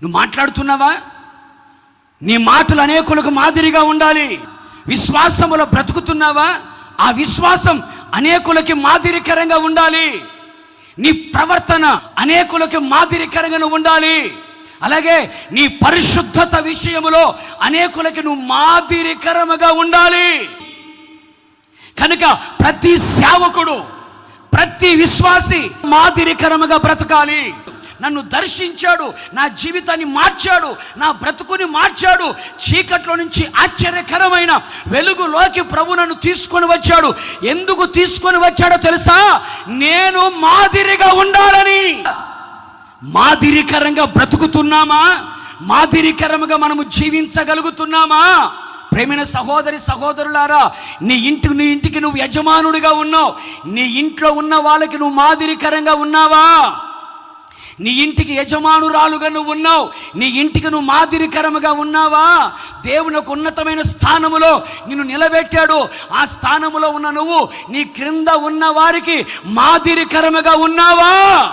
నువ్వు మాట్లాడుతున్నావా? నీ మాటలు అనేకులకు మాదిరిగా ఉండాలి. విశ్వాసములో బ్రతుకుతున్నావా? ఆ విశ్వాసం అనేకులకి మాదిరికరంగా ఉండాలి. నీ ప్రవర్తన అనేకులకి మాదిరికరంగా ఉండాలి. అలాగే నీ పరిశుద్ధత విషయములో అనేకులకి నువ్వు మాదిరికరముగా ఉండాలి. కనుక ప్రతి సేవకుడు, ప్రతి విశ్వాసి మాదిరికరముగా బ్రతకాలి. నన్ను దర్శించాడు, నా జీవితాన్ని మార్చాడు, నా బ్రతుకుని మార్చాడు. చీకట్లో నుంచి ఆశ్చర్యకరమైన వెలుగులోకి ప్రభు నన్ను తీసుకొని వచ్చాడు. ఎందుకు తీసుకొని వచ్చాడో తెలుసా? నేను మాదిరిగా ఉండాలని. మాదిరికరంగా బ్రతుకుతున్నామా? మాదిరికరముగా మనము జీవించగలుగుతున్నామా? ప్రేమైన సహోదరి సహోదరులారా, నీ ఇంటికి నువ్వు యజమానుడిగా ఉన్నావు. నీ ఇంట్లో ఉన్న వాళ్ళకి నువ్వు మాదిరికరంగా ఉన్నావా? నీ ఇంటికి యజమానురాలుగా నువ్వు ఉన్నావు. నీ ఇంటికి నువ్వు మాదిరికరముగా ఉన్నావా? దేవునికి ఉన్నతమైన స్థానములో నిన్ను నిలబెట్టాడు. ఆ స్థానములో ఉన్న నువ్వు నీ క్రింద ఉన్న వారికి మాదిరికరముగా ఉన్నావా?